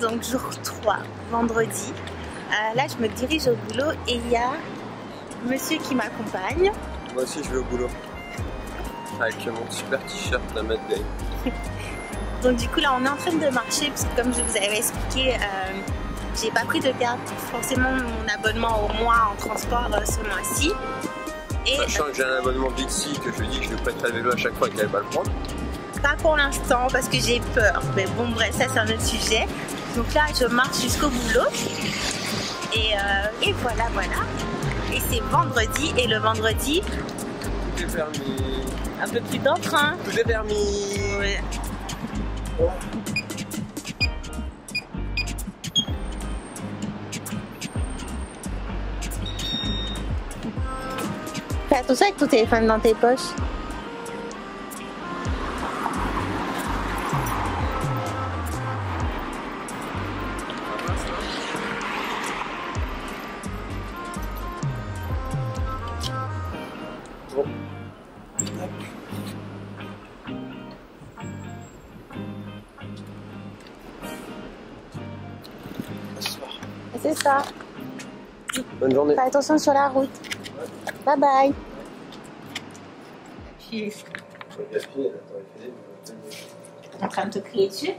donc jour 3, vendredi. Là, je me dirige au boulot et il y a monsieur qui m'accompagne. Moi aussi, je vais au boulot. Avec mon super t-shirt, la Mad Day. Donc du coup, là, on est en train de marcher parce que comme je vous avais expliqué, j'ai pas pris de garde forcément mon abonnement au mois en transport ce mois-ci. Sachant que j'ai un abonnement Bixi que je lui dis que je lui prêterai le vélo à chaque fois qu'elle va le prendre. Pas pour l'instant parce que j'ai peur. Mais bon, bref, ça c'est un autre sujet. Donc là, je marche jusqu'au boulot. Et voilà. Et c'est vendredi. Et le vendredi, Tout est permis. un peu plus d'entrain. Tout est permis. Ouais. Oh. Fais attention avec ton téléphone dans tes poches. Bon. C'est ça. Bonne journée. Fais attention sur la route. Bye bye. Tu es en train de te crier dessus.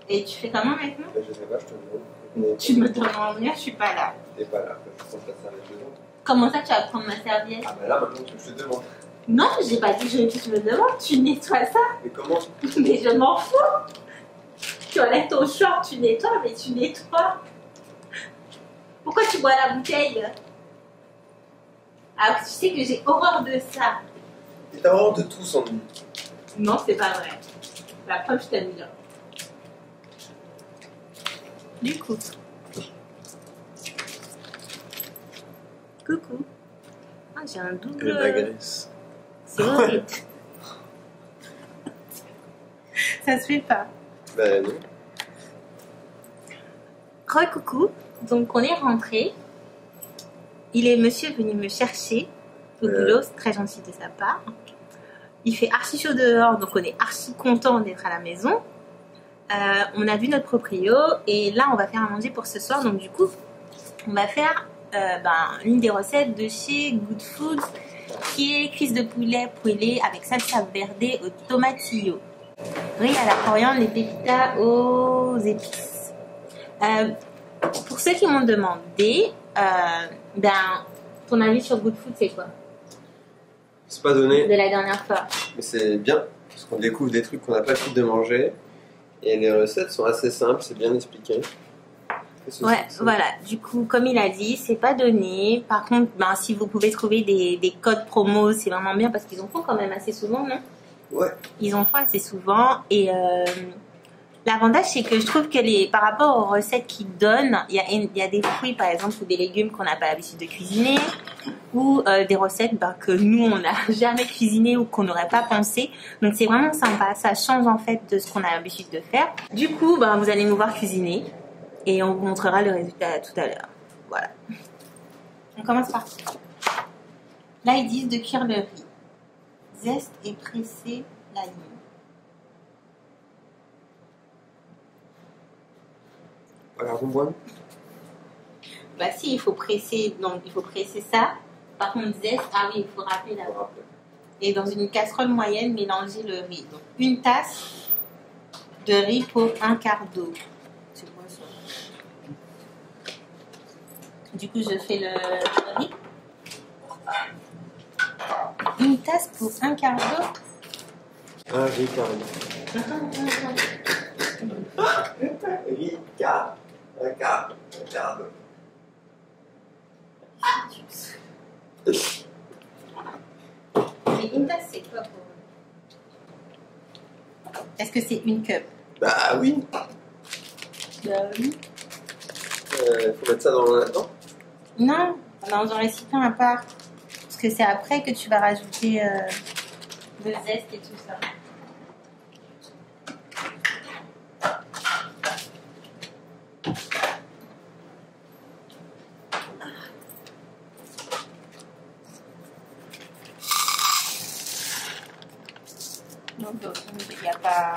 Et tu fais comment maintenant? Je sais pas, je te demande. Tu me demandes en venir, je suis pas là. T'es pas là, je prends ta serviette dedans. Comment ça tu vas prendre ma serviette? Ah bah là maintenant je te demande. Non, j'ai pas dit que je me demande, tu nettoies ça. Mais comment? Mais je m'en fous. Tu enlèves ton short, tu nettoies, mais tu nettoies. Pourquoi tu bois la bouteille? Ah, tu sais que j'ai horreur de ça. Et t'as horreur de tout, Sandy. Non, c'est pas vrai. La preuve, je t'aime bien. Du coup. Coucou. Ah, j'ai un double... Et de la graisse. C'est horrible. Ça se fait pas. Bah non. Re-coucou. Donc, on est rentré. Il est monsieur venu me chercher au boulot. C'est très gentil de sa part. Il fait archi chaud dehors, donc on est archi content d'être à la maison. On a vu notre proprio et là, on va faire à manger pour ce soir. Donc, du coup, on va faire une des recettes de chez Good Food qui est cuisse de poulet poêlée avec salsa verde au tomatillo. Riz à la coriandre, les pépitas aux épices. Pour ceux qui m'ont demandé, ton avis sur Good Food, c'est quoi? C'est pas donné, De la dernière fois. mais c'est bien. Parce qu'on découvre des trucs qu'on n'a pas l'habitude de manger. Et les recettes sont assez simples, c'est bien expliqué. Ouais, voilà. Du coup, comme il a dit, c'est pas donné. Par contre, si vous pouvez trouver des codes promo, c'est vraiment bien parce qu'ils en font quand même assez souvent, non? Ouais. Ils en font assez souvent. Et l'avantage, c'est que je trouve que par rapport aux recettes qu'ils donnent, il y a des fruits, par exemple, ou des légumes qu'on n'a pas l'habitude de cuisiner, ou des recettes que nous, on n'a jamais cuisiné ou qu'on n'aurait pas pensé. Donc, c'est vraiment sympa. Ça change, en fait, de ce qu'on a l'habitude de faire. Du coup, vous allez nous voir cuisiner et on vous montrera le résultat tout à l'heure. Voilà. On commence par... Là, ils disent de cuire le riz. Zeste et presser l'agneau. Voilà, bonbonne. Si, il faut presser, donc il faut presser ça. Par contre, zeste, ah oui, il faut rappeler d'abord. Et dans une casserole moyenne, mélanger le riz. Donc, une tasse de riz pour un quart d'eau. C'est quoi ça? Du coup, je fais le riz. Une tasse pour un quart d'eau. Un riz carrément. Riz car, un quart d'eau. Et une tasse, c'est quoi pour... Est-ce que c'est une cup? Bah oui. Oui. Faut mettre ça là-dedans. Non, dans un récipient à part. Parce que c'est après que tu vas rajouter le zeste et tout ça. Donc, il n'y a pas...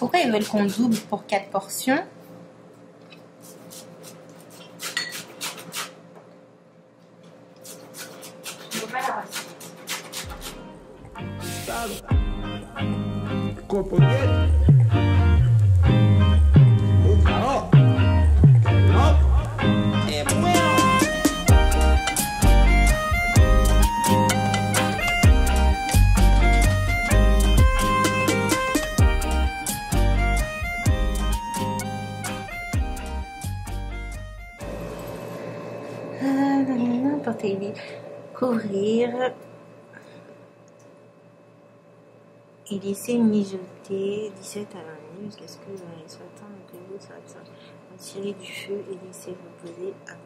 Pourquoi ils veulent qu'on double pour 4 portions? Je vois pas la recette. Porter, couvrir et laisser mijoter 17 à 20 minutes jusqu'à ce que les soit atteint le goût soit retirer du feu et laisser reposer à 20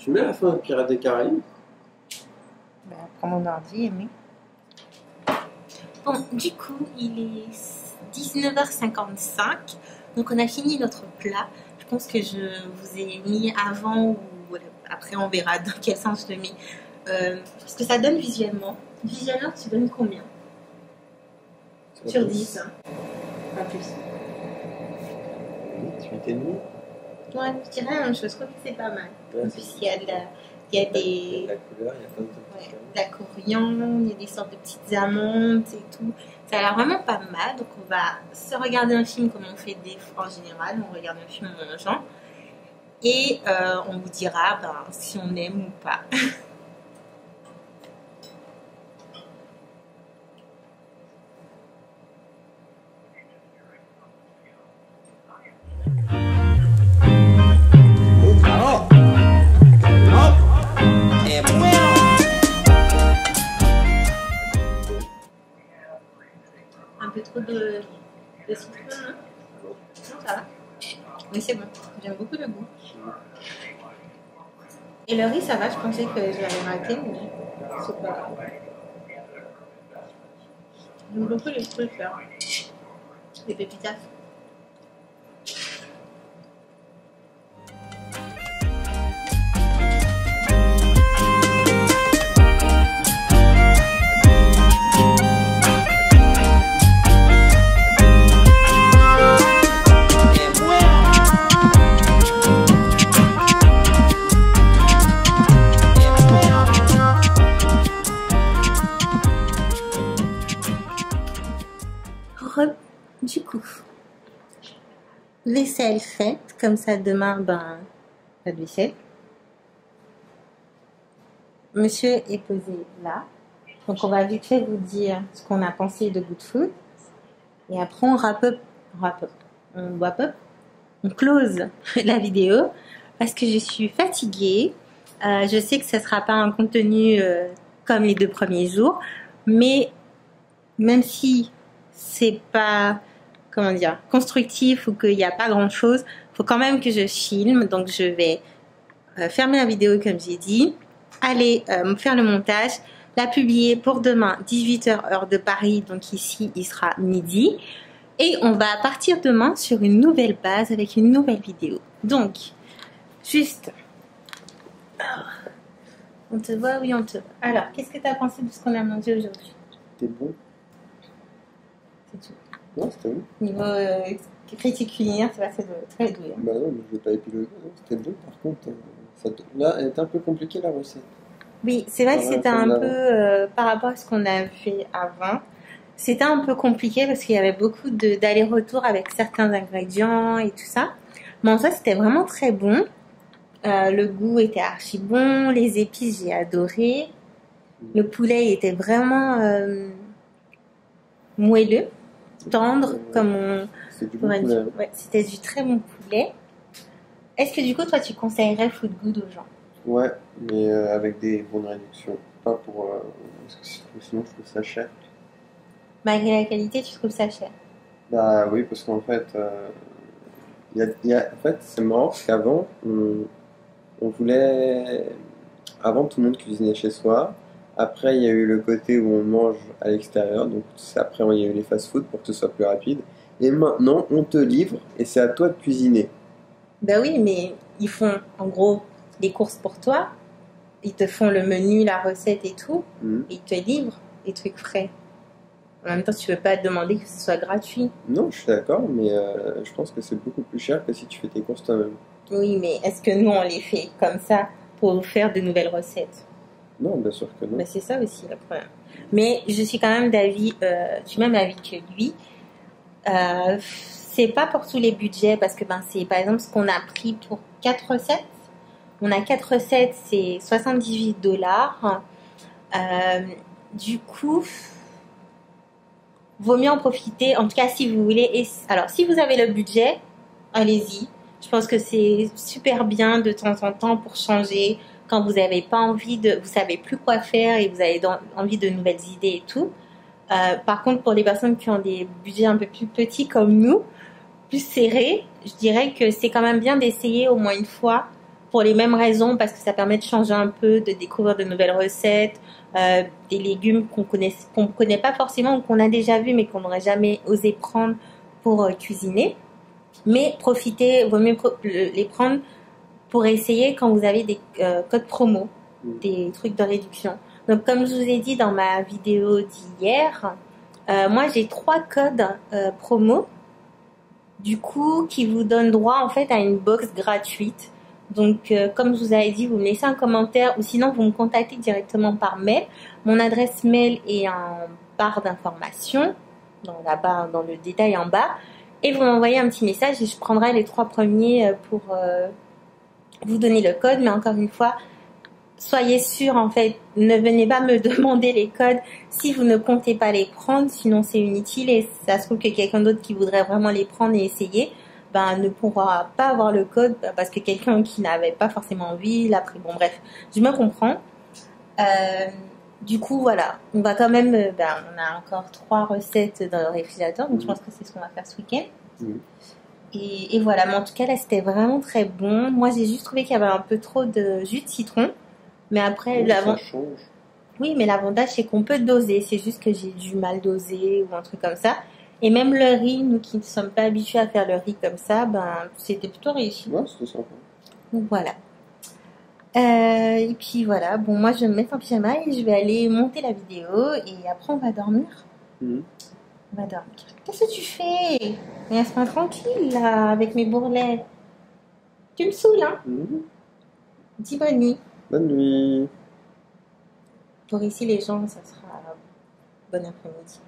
Tu mets la fin de Pirates des Caraïbes? Ben, prends mon ordi, Aimé. Bon, du coup, il est 19h55. Donc, on a fini notre plat. Je pense que je vous ai mis avant ou après, on verra dans quel sens je le mets. Parce que ça donne visuellement. Visuellement, tu donnes combien? Sur 10, hein. Pas plus. 8,5. Ouais, je dirais la même chose. Je trouve que c'est pas mal. Ouais, en plus, il y a des... Il y a de la couleur, il y a plein de trucs. Ouais, de la coriandre, il y a des sortes de petites amandes et tout. Ça a l'air vraiment pas mal. Donc, on va se regarder un film comme on fait en général. On regarde un film en mangeant. Et on vous dira si on aime ou pas. Un peu trop de citron, hein? Non, ça va. Oui, c'est bon. J'aime beaucoup le goût. Et le riz, ça va. Je pensais que je l'avais raté, mais c'est pas grave. J'aime beaucoup les trucs là. Les pépitas. vaisselle faite. Comme ça, demain, ben, pas de vaisselle. Monsieur est posé là. Donc, on va vite fait vous dire ce qu'on a pensé de Good Food. Et après, on wrap up, on close la vidéo parce que je suis fatiguée. Je sais que ce ne sera pas un contenu comme les 2 premiers jours, mais même si c'est pas, comment dire, constructif ou qu'il n'y a pas grand-chose, il faut quand même que je filme. Donc, je vais fermer la vidéo comme j'ai dit, aller faire le montage, la publier pour demain 18h heure de Paris, donc ici il sera midi, et on va partir demain sur une nouvelle base avec une nouvelle vidéo. Donc juste on te voit, oui on te voit. Alors qu'est-ce que tu as pensé de ce qu'on a mangé aujourd'hui? C'était bon. C'est tout. Non, c'était bon. Niveau critique culinaire, c'est pas très doué. Bah non, mais je vais pas épiloguer. C'était bon. Par contre, là, elle était un peu compliquée la recette. Oui, c'est vrai que c'était un peu, par rapport à ce qu'on a fait avant, c'était un peu compliqué parce qu'il y avait beaucoup d'aller-retour avec certains ingrédients et tout ça. Mais en soi, c'était vraiment très bon. Le goût était archi bon, les épices, j'ai adoré. Le poulet était vraiment moelleux, tendre, comme on pourrait dire. Ouais, c'était du très bon poulet. Est-ce que du coup, toi, tu conseillerais Food Good aux gens? Ouais, mais avec des bonnes réductions. Pas pour. Parce que sinon, je trouve ça cher. Malgré la qualité, tu trouves ça cher? Bah oui, parce qu'en fait, en fait, c'est marrant parce qu'avant, on voulait. Avant, tout le monde cuisinait chez soi. Après, il y a eu le côté où on mange à l'extérieur. Donc, après, il y a eu les fast-food pour que ce soit plus rapide. Et maintenant, on te livre et c'est à toi de cuisiner. Ben oui, mais ils font en gros les courses pour toi. Ils te font le menu, la recette et tout. Et ils te livrent les trucs frais. En même temps, tu ne peux pas demander que ce soit gratuit. Non, je suis d'accord, mais je pense que c'est beaucoup plus cher que si tu fais tes courses toi-même. Oui, mais est-ce que nous, on les fait comme ça pour faire de nouvelles recettes? Non, bien sûr que non. Mais c'est ça aussi le problème. Mais je suis quand même d'avis, je suis même d'avis que lui. C'est pas pour tous les budgets parce que c'est par exemple ce qu'on a pris pour 4 recettes. On a 4 recettes, c'est $78. Du coup, vaut mieux en profiter. En tout cas, si vous voulez. Alors, si vous avez le budget, allez-y. Je pense que c'est super bien de temps en temps pour changer. Quand vous n'avez pas envie vous savez plus quoi faire et vous avez envie de nouvelles idées et tout. Par contre, pour les personnes qui ont des budgets un peu plus petits comme nous, plus serrés, je dirais que c'est quand même bien d'essayer au moins une fois pour les mêmes raisons parce que ça permet de changer un peu, de découvrir de nouvelles recettes, des légumes qu'on connaît pas forcément ou qu'on a déjà vu mais qu'on n'aurait jamais osé prendre pour cuisiner. Mais profitez, vaut mieux les prendre pour essayer quand vous avez des codes promo, des trucs de réduction. Donc, comme je vous ai dit dans ma vidéo d'hier, moi, j'ai 3 codes promo, du coup, qui vous donnent droit, en fait, à une box gratuite. Donc, comme je vous avais dit, vous me laissez un commentaire ou sinon, vous me contactez directement par mail. Mon adresse mail est en barre d'information, dans le détail en bas. Et vous m'envoyez un petit message et je prendrai les 3 premiers pour vous donner le code. Mais encore une fois, soyez sûr, en fait, ne venez pas me demander les codes si vous ne comptez pas les prendre, sinon c'est inutile et ça se trouve que quelqu'un d'autre qui voudrait vraiment les prendre et essayer, ne pourra pas avoir le code parce que quelqu'un qui n'avait pas forcément envie l'a pris. Bon bref, je me comprends. Du coup, voilà, on va quand même, on a encore 3 recettes dans le réfrigérateur, donc je pense que c'est ce qu'on va faire ce week-end. Et voilà, mais en tout cas là c'était vraiment très bon. Moi j'ai juste trouvé qu'il y avait un peu trop de jus de citron. Mais après, ça change. Oui, mais l'avantage, c'est qu'on peut doser. C'est juste que j'ai du mal doser ou un truc comme ça. Et même le riz, nous qui ne sommes pas habitués à faire le riz comme ça, c'était plutôt réussi. Ouais, c'était sympa. Donc voilà. Et puis voilà, bon, moi je vais me mettre en pyjama et je vais aller monter la vidéo et après on va dormir. On va dormir. Qu'est-ce que tu fais? Laisse-moi tranquille là, avec mes bourrelets. Tu me saoules, hein? Dis bonne nuit. Bonne nuit. Pour ici, les gens, ça sera bon après-midi.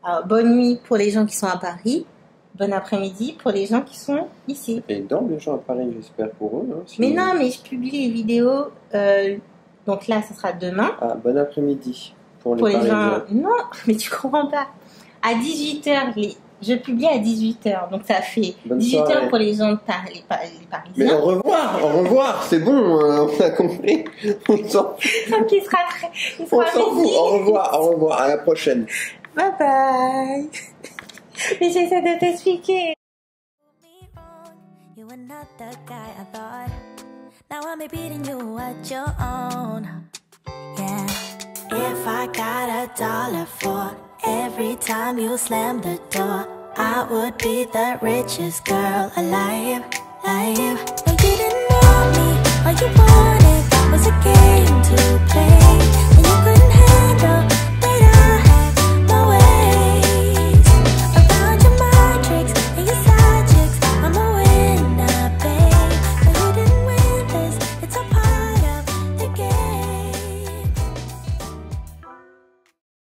Alors, bonne nuit pour les gens qui sont à Paris. bon après-midi pour les gens qui sont ici. Et dorment les gens à Paris, j'espère pour eux. Hein, Mais non, mais je publie les vidéos. Donc là, ce sera demain. Ah, bon après-midi pour Pour les gens. Parisiens. Non, mais tu comprends pas. À 18h, je publie à 18h. Donc ça fait Bonne 18h soirée. pour les gens de les Mais Parisiens. au revoir, c'est bon, on a compris. On s'en Donc il sera on s'en fout. midi. Au revoir, à la prochaine. Bye bye. Mais j'essaie de t'expliquer. You were not the guy I thought. Now I'm beating you at your own. Yeah. If I got $1 for every time you slam the door, I would be the richest girl alive. But you didn't want me. All you wanted was a game to play, and you couldn't handle